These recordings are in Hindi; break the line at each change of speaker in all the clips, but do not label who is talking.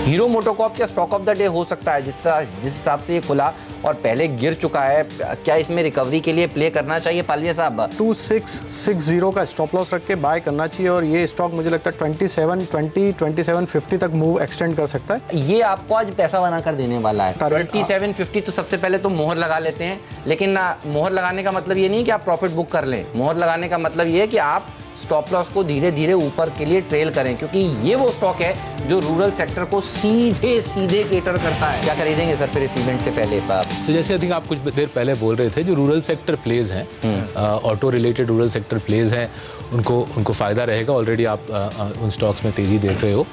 हीरो मोटोकॉर्प का स्टॉक ऑफ द डे हो सकता है जिस हिसाब से ये खुला और पहले गिर चुका है। क्या इसमें रिकवरी के लिए प्ले करना चाहिए पालिया साहब?
2660 का स्टॉप लॉस रख के बाय करना चाहिए और ये स्टॉक मुझे लगता है 2720 तक मूव एक्सटेंड कर सकता है।
ये आपको आज पैसा बना कर देने वाला है। 2750 तो सबसे पहले तो मोहर लगा लेते हैं, लेकिन मोहर लगाने का मतलब ये नहीं है कि आप प्रॉफिट बुक कर लें। मोहर लगाने का मतलब ये है कि आप स्टॉप लॉस को धीरे धीरे ऊपर के लिए ट्रेल करें, क्योंकि ये वो स्टॉक है जो रूरल सेक्टर को सीधे केटर करता है। क्या खरीदेंगे सर फिर इस इवेंट से पहले?
तो जैसे आई थिंक आप कुछ देर पहले बोल रहे थे, जो रूरल सेक्टर प्लेज हैं, auto related rural sector plays हैं, उनको फ़ायदा रहेगा। ऑलरेडी आप उन स्टॉक्स में तेज़ी देख रहे हो।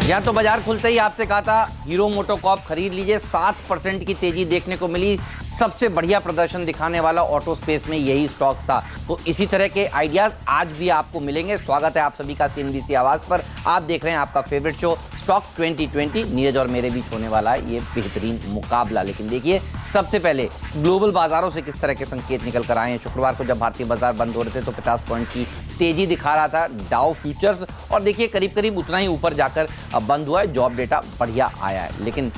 या तो बाजार खुलते ही आपसे कहा था हीरो मोटोकॉर्प खरीद लीजिए, 7% की तेजी देखने को मिली। सबसे बढ़िया प्रदर्शन दिखाने वाला ऑटो स्पेस में यही स्टॉक्स था। तो इसी तरह के आइडियाज आज भी आपको मिलेंगे। स्वागत है आप सभी का CNBC आवाज पर। आप देख रहे हैं आपका फेवरेट शो स्टॉक 2020। नीरज और मेरे बीच होने वाला है ये बेहतरीन मुकाबला। लेकिन देखिए, सबसे पहले ग्लोबल बाजारों से किस तरह के संकेत निकल कर आए हैं। शुक्रवार को जब भारतीय बाजार बंद हो रहे थे तो 50 पॉइंट की तेजी दिखा रहा था डाउ फ्यूचर्स, और देखिए करीब करीब उतना ही ऊपर जाकर बंद हुआ है। जॉब डेटा बढ़िया आया है, लेकिन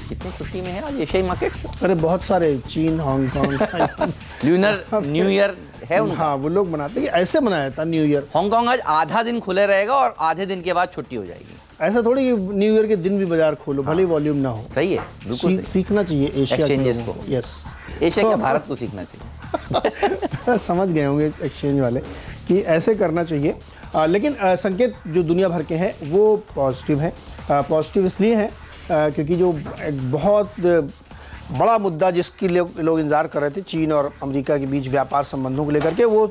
कितनी छुट्टी में है आज एशियाई मार्केट्स?
अरे बहुत सारे, चीन, हांगकांग
ल्यूनर न्यू ईयर है उनका।
हाँ, वो लोग मनाते हैं, ऐसे मनाया था न्यू ईयर।
हांगकांग आज आधा दिन खुले रहेगा और आधे दिन के बाद छुट्टी हो जाएगी।
ऐसा थोड़ी कि न्यू ईयर के दिन भी बाजार खोलो, भले वॉल्यूम ना हो।
सही है, बिल्कुल
सीखना चाहिए एशिया
एक्सचेंजेस को।
यस,
एशिया क्या, भारत को सीखना चाहिए।
समझ गए होंगे एक्सचेंज वाले कि ऐसे करना चाहिए। लेकिन संकेत जो दुनिया भर के हैं वो पॉजिटिव हैं। पॉजिटिव इसलिए हैं क्योंकि जो एक बहुत बड़ा मुद्दा जिसकी लोग इंतजार कर रहे थे, चीन और अमेरिका के बीच व्यापार संबंधों को लेकर के, वो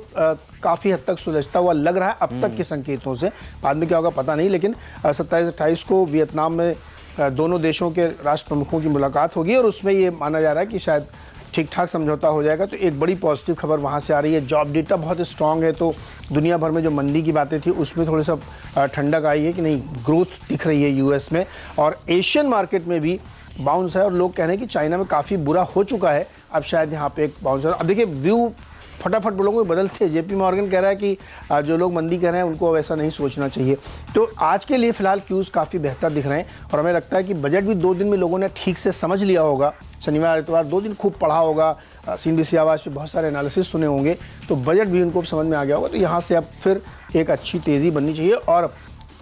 काफ़ी हद तक सुलझता हुआ लग रहा है अब तक के संकेतों से। बाद में क्या होगा पता नहीं, लेकिन 27-28 को वियतनाम में दोनों देशों के राष्ट्र प्रमुखों की मुलाकात होगी और उसमें ये माना जा रहा है कि शायद ठीक ठाक समझौता हो जाएगा। तो एक बड़ी पॉजिटिव खबर वहाँ से आ रही है। जॉब डेटा बहुत स्ट्रांग है, तो दुनिया भर में जो मंदी की बातें थी उसमें थोड़ी सा ठंडक आई है कि नहीं, ग्रोथ दिख रही है यूएस में, और एशियन मार्केट में भी बाउंस है। और लोग कह रहे हैं कि चाइना में काफ़ी बुरा हो चुका है, अब शायद यहाँ पे एक बाउंस है। अब देखिए व्यू फटाफट लोगों को बदलते हैं। JP मॉर्गन कह रहा है कि जो लोग मंदी कह रहे हैं उनको अब ऐसा नहीं सोचना चाहिए। तो आज के लिए फिलहाल क्यूज़ काफ़ी बेहतर दिख रहे हैं और हमें लगता है कि बजट भी 2 दिन में लोगों ने ठीक से समझ लिया होगा। शनिवार इतवार 2 दिन खूब पढ़ा होगा, CNBC आवाज़ पे बहुत सारे एनालिसिस सुने होंगे, तो बजट भी उनको समझ में आ गया होगा। तो यहाँ से अब फिर एक अच्छी तेज़ी बननी चाहिए और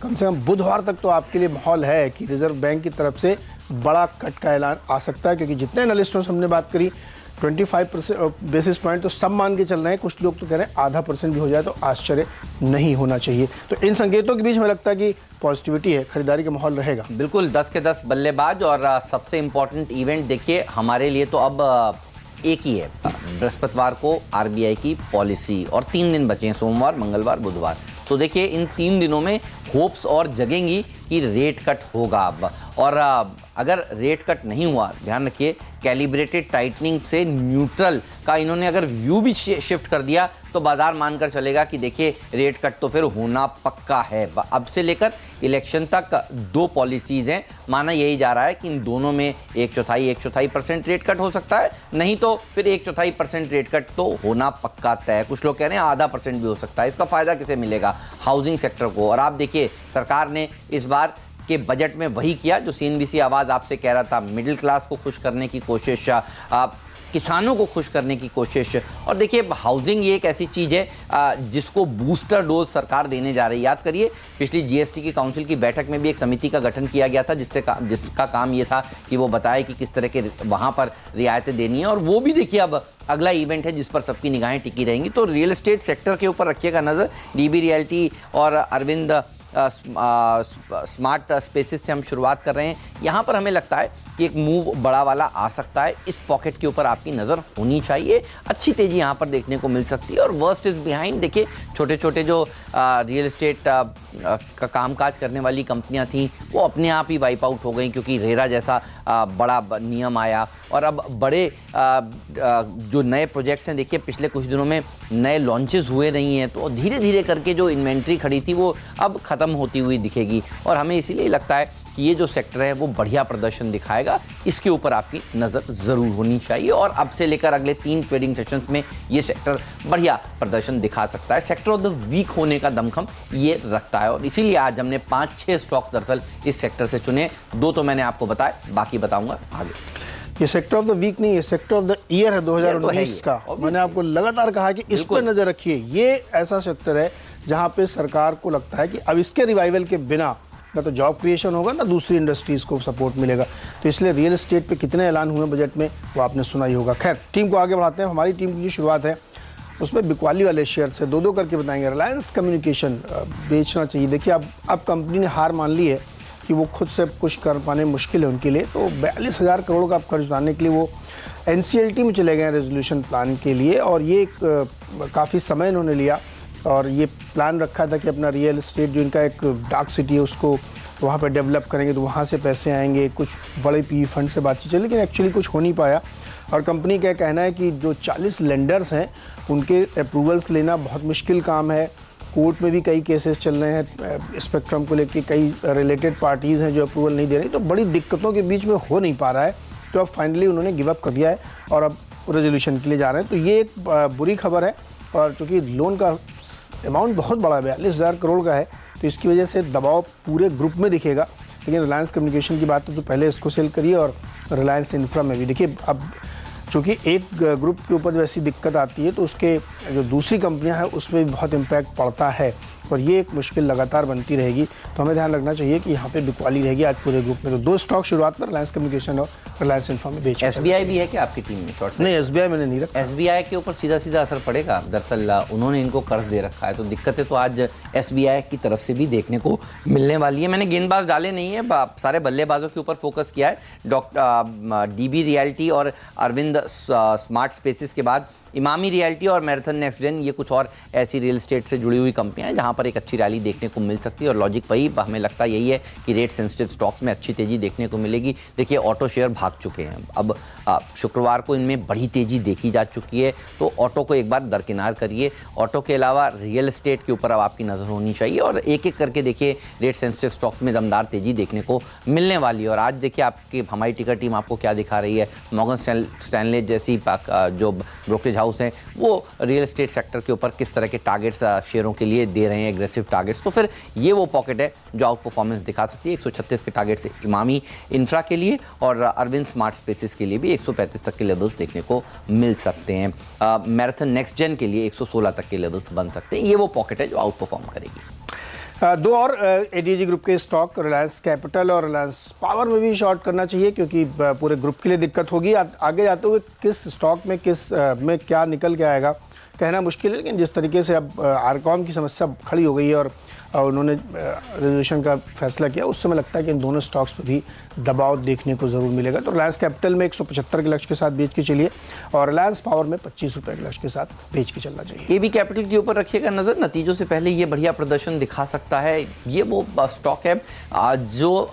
कम से कम बुधवार तक तो आपके लिए माहौल है कि रिजर्व बैंक की तरफ से बड़ा कट का ऐलान आ सकता है, क्योंकि जितने एनालिस्टों से हमने बात करी 25% बेसिस पॉइंट तो सब मान के चल रहे हैं। कुछ लोग तो कह रहे हैं आधा % भी हो जाए तो आश्चर्य नहीं होना चाहिए। तो इन संकेतों के बीच हमें लगता है कि पॉजिटिविटी है, खरीदारी का माहौल रहेगा।
बिल्कुल 10 के 10 बल्लेबाज। और सबसे इम्पोर्टेंट इवेंट देखिए हमारे लिए तो अब एक ही है, बृहस्पतिवार को RBI की पॉलिसी, और 3 दिन बचे हैं, सोमवार, मंगलवार, बुधवार। तो देखिए इन 3 दिनों में होप्स और जगेंगी कि रेट कट होगा अब। और अगर रेट कट नहीं हुआ, ध्यान रखिए कैलिब्रेटेड टाइटनिंग से न्यूट्रल का इन्होंने अगर व्यू भी शिफ्ट कर दिया तो बाजार मानकर चलेगा कि देखिए रेट कट तो फिर होना पक्का है। अब से लेकर इलेक्शन तक 2 पॉलिसीज़ हैं, माना यही जा रहा है कि इन दोनों में 1/4% रेट कट हो सकता है, नहीं तो फिर 1/4% रेट कट तो होना पक्का तय है। कुछ लोग कह रहे हैं आधा % भी हो सकता है। इसका फ़ायदा किसे मिलेगा? हाउसिंग सेक्टर को। और आप देखिए सरकार ने इस बार के बजट में वही किया जो CNBC आवाज़ आपसे कह रहा था, मिडिल क्लास को खुश करने की कोशिश, किसानों को खुश करने की कोशिश। और देखिए हाउसिंग ये एक ऐसी चीज़ है जिसको बूस्टर डोज सरकार देने जा रही है। याद करिए पिछली GST की काउंसिल की बैठक में भी एक समिति का गठन किया गया था जिसका काम ये था कि वो बताए कि किस तरह के वहाँ पर रियायतें देनी है। और वो भी देखिए अब अगला इवेंट है जिस पर सबकी निगाहें टिकी रहेंगी। तो रियल एस्टेट सेक्टर के ऊपर रखिएगा नज़र। DB रियल्टी और अरविंद स्मार्ट स्पेसेस से हम शुरुआत कर रहे हैं। यहाँ पर हमें लगता है कि एक मूव बड़ा वाला आ सकता है। इस पॉकेट के ऊपर आपकी नज़र होनी चाहिए, अच्छी तेज़ी यहाँ पर देखने को मिल सकती है। और वर्स्ट इज़ बिहाइंड। देखिए छोटे छोटे जो रियल एस्टेट का कामकाज करने वाली कंपनियाँ थीं वो अपने आप ही वाइप आउट हो गई, क्योंकि रेरा जैसा बड़ा नियम आया। और अब बड़े जो नए प्रोजेक्ट्स हैं, देखिए पिछले कुछ दिनों में नए लॉन्चेस हुए नहीं हैं, तो धीरे धीरे करके जो इन्वेंट्री खड़ी थी वो अब ख़त्म होती हुई दिखेगी। और हमें इसीलिए लगता है कि ये जो सेक्टर है वो बढ़िया प्रदर्शन दिखाएगा, इसके ऊपर आपकी नज़र ज़रूर होनी चाहिए। और अब से लेकर अगले 3 ट्रेडिंग सेशंस में ये सेक्टर बढ़िया प्रदर्शन दिखा सकता है। सेक्टर ऑफ द वीक होने का दमखम ये रखता है और इसीलिए आज हमने 5-6 स्टॉक्स दरअसल इस सेक्टर से चुने। 2 तो मैंने आपको बताए, बाकी बताऊंगा आगे।
ये सेक्टर ऑफ द वीक नहीं, ये सेक्टर ऑफ द ईयर है 2019 का। मैंने आपको लगातार कहा कि इस पर नजर रखिए। ये ऐसा सेक्टर है जहां पे सरकार को लगता है कि अब इसके रिवाइवल के बिना ना तो जॉब क्रिएशन होगा ना दूसरी इंडस्ट्रीज को सपोर्ट मिलेगा। तो इसलिए रियल एस्टेट पे कितने ऐलान हुए बजट में वो आपने सुना ही होगा। खैर, टीम को आगे बढ़ाते हैं। हमारी टीम की जो शुरुआत है उसमें बिकवाली वाले शेयर से 2-2 करके बताएंगे। रिलायंस कम्युनिकेशन बेचना चाहिए। देखिए, अब कंपनी ने हार मान ली है कि वो खुद से कुछ कर पाने मुश्किल है उनके लिए। तो 42,000 करोड़ का कर्ज उतारने के लिए वो NCLT में चले गए रेजोल्यूशन प्लान के लिए, और ये काफ़ी समय इन्होंने लिया और ये प्लान रखा था कि अपना रियल एस्टेट जो इनका एक डार्क सिटी है उसको वहाँ पर डेवलप करेंगे, तो वहाँ से पैसे आएंगे, कुछ बड़े PE फंड से बातचीत चली, लेकिन एक्चुअली कुछ हो नहीं पाया। और कंपनी का कहना है कि जो 40 लेंडर्स हैं उनके अप्रूवल्स लेना बहुत मुश्किल काम है। कोर्ट में भी कई केसेस चल रहे हैं स्पेक्ट्रम को लेकर, कई रिलेटेड पार्टीज़ हैं जो अप्रूवल नहीं दे रही, तो बड़ी दिक्कतों के बीच में हो नहीं पा रहा है। तो अब फाइनली उन्होंने गिव अप कर दिया है और अब रेजोल्यूशन के लिए जा रहे हैं। तो ये एक बुरी खबर है, और चूँकि लोन का अमाउंट बहुत बड़ा है, 42,000 करोड़ का है, तो इसकी वजह से दबाव पूरे ग्रुप में दिखेगा। लेकिन रिलायंस कम्युनिकेशन की बात है तो पहले इसको सेल करिए, और रिलायंस इंफ्रा में भी देखिए। अब चूँकि एक ग्रुप के ऊपर जो ऐसी दिक्कत आती है तो उसके जो दूसरी कंपनियां हैं उसमें भी बहुत इम्पैक्ट पड़ता है, और ये एक मुश्किल लगातार बनती रहेगी। तो हमें ध्यान रखना चाहिए कि यहाँ पे बिकवाली रहेगी आज पूरे ग्रुप में। तो 2 स्टॉक शुरुआत में रिलायंस कम्युनिकेशन और रिलायंस इंफ्रा में बेच।
SBI भी है क्या आपकी टीम में? शॉर्ट
नहीं, SBI मैंने नहीं रखा।
SBI के ऊपर सीधा सीधा असर पड़ेगा। दरअसल उन्होंने इनको कर्ज दे रखा है, तो दिक्कतें तो आज SBI की तरफ से भी देखने को मिलने वाली है। मैंने गेंदबाज डाले नहीं है, सारे बल्लेबाजों के ऊपर फोकस किया है। DB रियल्टी और अरविंद स्मार्ट स्पेसिस के बाद इमामी रियल्टी और मैराथन नेक्स्ट जेन, ये कुछ और ऐसी रियल एस्टेट से जुड़ी हुई कंपनियां हैं जहां पर एक अच्छी रैली देखने को मिल सकती है। और लॉजिक वही हमें लगता है यही है कि रेट सेंसिटिव स्टॉक्स में अच्छी तेजी देखने को मिलेगी। देखिए, ऑटो शेयर भाग चुके हैं, अब शुक्रवार को इनमें बड़ी तेजी देखी जा चुकी है, तो ऑटो को एक बार दरकिनार करिए। ऑटो के अलावा रियल एस्टेट के ऊपर अब आपकी नज़र होनी चाहिए, और एक एक करके देखिए रेट सेंसिटिव स्टॉक्स में दमदार तेजी देखने को मिलने वाली है। और आज देखिए आपकी हमारी टिकर टीम आपको क्या दिखा रही है। मॉर्गन स्टैनले जैसी जो ब्रोकरेज हाउस हैं वो रियल एस्टेट सेक्टर के ऊपर किस तरह के टारगेट्स शेयरों के लिए दे रहे हैं, एग्रेसिव टारगेट्स। तो फिर ये वो पॉकेट है जो आउट परफॉर्मेंस दिखा सकती है। 136 के टारगेट्स इमामी इंफ्रा के लिए, और अरविंद स्मार्ट स्पेसिस के लिए भी 135 तक के लेवल्स देखने को मिल सकते हैं। मैराथन नेक्स्ट जेन के लिए 116 तक के लेवल्स बन सकते हैं। ये वो पॉकेट है जो आउट परफॉर्म करेगी।
2 और ADG ग्रुप के स्टॉक, रिलायंस कैपिटल और रिलायंस पावर में भी शॉर्ट करना चाहिए, क्योंकि पूरे ग्रुप के लिए दिक्कत होगी। आगे जाते हुए किस स्टॉक में में क्या निकल के आएगा कहना मुश्किल है, लेकिन जिस तरीके से अब आरकॉम की समस्या खड़ी हो गई है और उन्होंने रेजोल्यूशन का फैसला किया, उससे हमें लगता है कि इन दोनों स्टॉक्स पर भी दबाव देखने को ज़रूर मिलेगा। तो रिलायंस कैपिटल में 175 के लक्ष्य के साथ बेच के चलिए, और रिलायंस पावर में 25 रुपये के लक्ष्य के साथ बेच के चलना चाहिए।
AB कैपिटल के ऊपर रखिएगा नज़र, नतीजों से पहले ये बढ़िया प्रदर्शन दिखा सकता है। ये वो स्टॉक है जो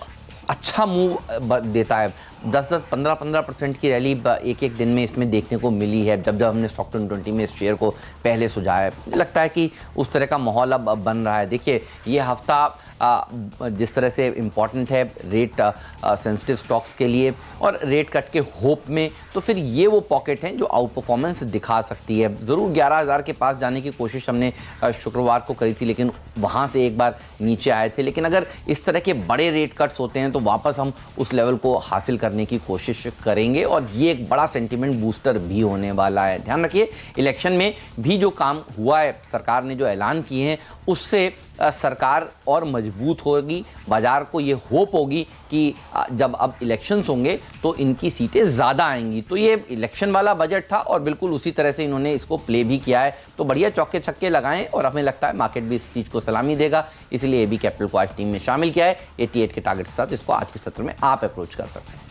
अच्छा मूव देता है। 10-10, 15-15% की रैली एक एक दिन में इसमें देखने को मिली है जब हमने स्टॉक 2020 में इस शेयर को पहले सुझाया है। मुझे लगता है कि उस तरह का माहौल अब बन रहा है। देखिए, ये हफ्ता जिस तरह से इम्पॉर्टेंट है रेट सेंसिटिव स्टॉक्स के लिए और रेट कट के होप में, तो फिर ये वो पॉकेट हैं जो आउट परफॉर्मेंस दिखा सकती है। ज़रूर 11,000 के पास जाने की कोशिश हमने शुक्रवार को करी थी, लेकिन वहाँ से एक बार नीचे आए थे। लेकिन अगर इस तरह के बड़े रेट कट्स होते हैं तो वापस हम उस लेवल को हासिल करने की कोशिश करेंगे, और ये एक बड़ा सेंटिमेंट बूस्टर भी होने वाला है। ध्यान रखिए, इलेक्शन में भी जो काम हुआ है, सरकार ने जो ऐलान किए हैं, उससे सरकार और मजबूत होगी। बाजार को ये होप होगी कि जब अब इलेक्शंस होंगे तो इनकी सीटें ज़्यादा आएंगी। तो ये इलेक्शन वाला बजट था और बिल्कुल उसी तरह से इन्होंने इसको प्ले भी किया है। तो बढ़िया चौके छक्के लगाएं, और हमें लगता है मार्केट भी इस चीज़ को सलामी देगा। इसलिए AB कैपिटल को आज टीम में शामिल किया है। 88 के टारगेट के साथ इसको आज के सत्र में आप अप्रोच कर सकते हैं।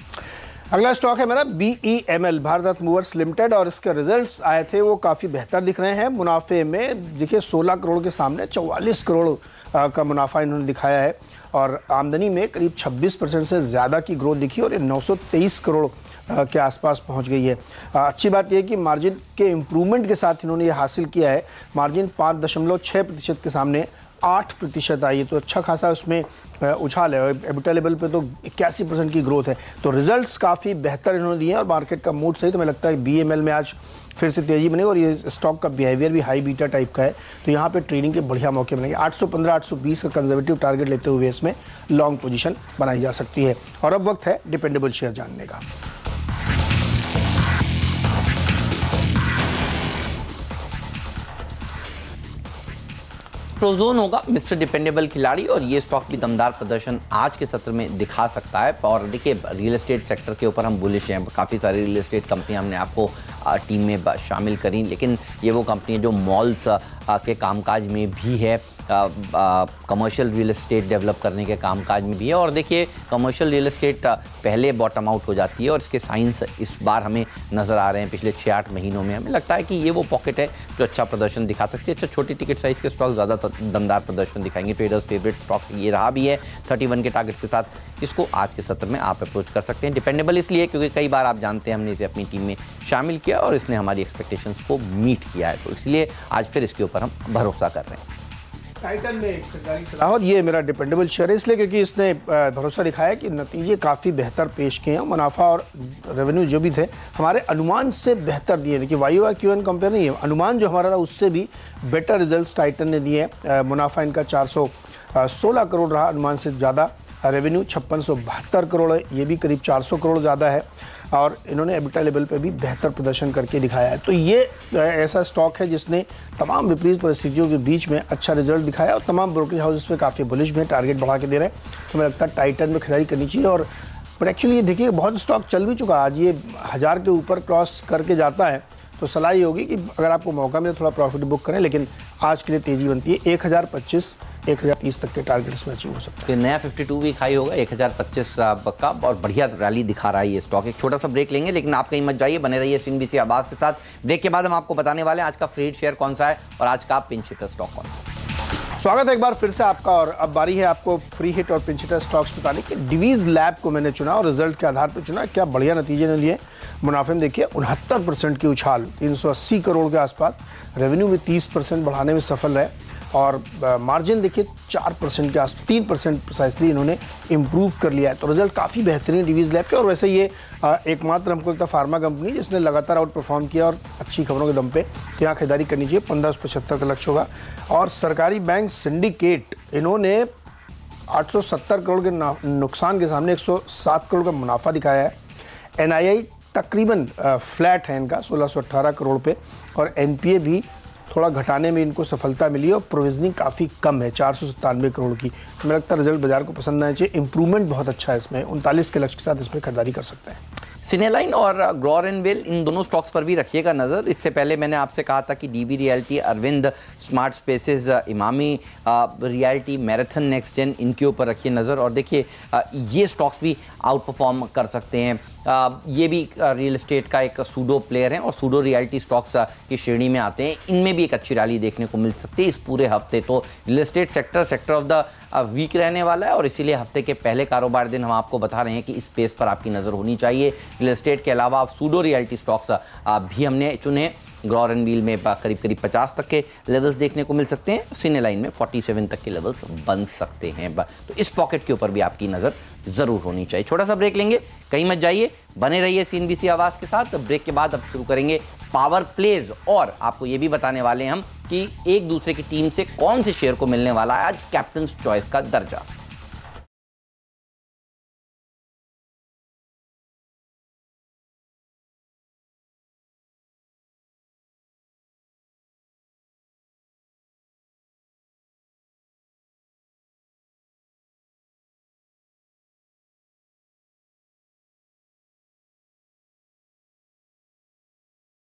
अगला स्टॉक है मेरा BEML, भारत मूवर्स लिमिटेड, और इसके रिजल्ट्स आए थे वो काफ़ी बेहतर दिख रहे हैं। मुनाफे में देखिए 16 करोड़ के सामने 44 करोड़ का मुनाफा इन्होंने दिखाया है, और आमदनी में करीब 26% से ज़्यादा की ग्रोथ दिखी, और ये 923 करोड़ के आसपास पहुंच गई है। अच्छी बात यह है कि मार्जिन के इम्प्रूवमेंट के साथ इन्होंने ये हासिल किया है। मार्जिन 5.6% के सामने 8% आई है, तो अच्छा खासा उसमें उछाल है। और एबिटा लेवल पे तो 81% की ग्रोथ है। तो रिजल्ट्स काफ़ी बेहतर इन्होंने दिए हैं और मार्केट का मूड सही, तो मुझे लगता है BML में आज फिर से तेजी बनेगी और ये स्टॉक का बिहेवियर भी हाई बीटा टाइप का है, तो यहाँ पे ट्रेडिंग के बढ़िया मौके मिलेंगे। 815-820 का कंजर्वेटिव टारगेट लेते हुए इसमें लॉन्ग पोजीशन बनाई जा सकती है। और अब वक्त है डिपेंडेबल शेयर जानने का।
प्रोजोन होगा मिस्टर डिपेंडेबल खिलाड़ी और ये स्टॉक भी दमदार प्रदर्शन आज के सत्र में दिखा सकता है। और देखिए रियल एस्टेट सेक्टर के ऊपर हम बुलिश हैं, काफ़ी सारी रियल एस्टेट कंपनियां हमने आपको टीम में शामिल करी, लेकिन ये वो कंपनी है जो मॉल्स के कामकाज में भी है, कमर्शियल रियल एस्टेट डेवलप करने के कामकाज में भी है। और देखिए कमर्शियल रियल एस्टेट पहले बॉटम आउट हो जाती है और इसके साइंस इस बार हमें नज़र आ रहे हैं पिछले 6-8 महीनों में। हमें लगता है कि ये वो पॉकेट है जो अच्छा प्रदर्शन दिखा सकती है। अच्छा, छोटी टिकट साइज़ के स्टॉक ज़्यादा दमदार प्रदर्शन दिखाएंगे। ट्रेडर्स फेवरेट स्टॉक ये रहा भी है 31 के टारगेट्स के साथ, जिसको आज के सत्र में आप अप्रोच कर सकते हैं। डिपेंडेबल इसलिए क्योंकि कई बार आप जानते हैं हमने इसे अपनी टीम में शामिल किया और इसने हमारी एक्सपेक्टेशंस को मीट किया है, तो इसलिए आज फिर इसके ऊपर हम भरोसा कर रहे हैं।
टाइटन में और ये मेरा डिपेंडेबल शेयर है इसलिए क्योंकि इसने भरोसा दिखाया कि नतीजे काफ़ी बेहतर पेश किए हैं। मुनाफा और रेवेन्यू जो भी थे हमारे अनुमान से बेहतर दिए। देखिए YoY कंपेयर नहीं है, अनुमान जो हमारा था उससे भी बेटर रिजल्ट्स टाइटन ने दिए हैं। मुनाफा इनका 416 करोड़ रहा, अनुमान से ज़्यादा। रेवेन्यू 5672 करोड़ है, ये भी करीब 400 करोड़ ज़्यादा है। और इन्होंने एबिटा लेवल पे भी बेहतर प्रदर्शन करके दिखाया है। तो ये ऐसा स्टॉक है जिसने तमाम विपरीत परिस्थितियों के बीच में अच्छा रिजल्ट दिखाया और तमाम ब्रोकरेज हाउस पे काफ़ी बुलिश में टारगेट बढ़ा के दे रहे हैं। तो मुझे लगता है टाइटन में खरीदारी करनी चाहिए। और पर एक्चुअली ये देखिए बहुत स्टॉक चल भी चुका, आज ये 1000 के ऊपर क्रॉस करके जाता है, तो सलाह ये होगी कि अगर आपको मौका मिले थोड़ा प्रॉफिट बुक करें, लेकिन आज के लिए तेज़ी बनती है। 1025-1030 तक के टारगेट इसमें अचीव हो सकता है।
तो नया 52 वीक हाई होगा 1025 का और बढ़िया रैली दिखा रहा है ये स्टॉक। एक छोटा सा ब्रेक लेंगे, लेकिन आप कहीं मत जाइए, बने रहिए CNBC आवाज़ के साथ। ब्रेक के बाद हम आपको बताने वाले हैं आज का फ्रीड शेयर कौन सा है और आज का पिंच हिटर स्टॉक कौन सा है।
स्वागत है एक बार फिर से आपका। और अब बारी है आपको फ्री हिट और पिंच हिटर स्टॉक्स बताने की। डिवीज लैब को मैंने चुना और रिजल्ट के आधार पर चुना। क्या बढ़िया नतीजे ने लिए। मुनाफे में देखिए 69% की उछाल, 380 करोड़ के आसपास। रेवेन्यू में 30% बढ़ाने में सफल रहे और मार्जिन देखिए 4% के आसपास, 3% प्रिसाइसली इन्होंने इम्प्रूव कर लिया है। तो रिजल्ट काफ़ी बेहतरीन डिवीज लैब के। और वैसे ये एकमात्र हमको लगता है फार्मा कंपनी जिसने लगातार आउट परफॉर्म किया और अच्छी खबरों के दम पे, तो यहाँ खरीदारी करनी चाहिए। 1575 का लक्ष्य होगा। और सरकारी बैंक सिंडिकेट, इन्होंने 870 करोड़ के नुकसान के सामने 107 करोड़ का मुनाफा दिखाया है। NII तकरीबन फ्लैट है इनका 1618 करोड़ पे। और NPA भी थोड़ा घटाने में इनको सफलता मिली और प्रोविजनिंग काफ़ी कम है 497 करोड़ की। तो मुझे लगता है रिजल्ट बाजार को पसंद आना चाहिए। इंप्रूवमेंट बहुत अच्छा है इसमें, 39 के लक्ष्य के साथ इसमें खरीदारी कर सकते हैं।
सिनेलाइन और ग्रोरेनवेल, इन दोनों स्टॉक्स पर भी रखिएगा नज़र। इससे पहले मैंने आपसे कहा था कि DB realty, Arvind smart spaces, Emami realty, marathon next gen, इनके ऊपर रखिए नज़र। और देखिए ये स्टॉक्स भी आउट परफॉर्म कर सकते हैं। ये भी रियल एस्टेट का एक सूडो प्लेयर है और सूडो रियल्टी स्टॉक्स की श्रेणी में आते हैं। इनमें भी एक अच्छी रैली देखने को मिल सकती है इस पूरे हफ्ते। तो real estate sector of the week रहने वाला है और इसीलिए हफ्ते के पहले कारोबार दिन हम आपको बता रहे हैं कि इस स्पेस पर आपकी नज़र होनी चाहिए। रियल एस्टेट के अलावा आप सूडो रियल्टी स्टॉक्स भी हमने चुने। ग्रोरेनवेल में करीब 50 तक के लेवल्स देखने को मिल सकते हैं। सिनेलाइन में 47 तक के लेवल्स बन सकते हैं। तो इस पॉकेट के ऊपर भी आपकी नज़र ज़रूर होनी चाहिए। छोटा सा ब्रेक लेंगे, कहीं मत जाइए, बने रहिए CNBC आवाज़ के साथ। ब्रेक के बाद अब शुरू करेंगे पावर प्लेज और आपको ये भी बताने वाले हैं हम कि एक दूसरे की टीम से कौन से शेयर को मिलने वाला है आज कैप्टन चॉइस का दर्जा।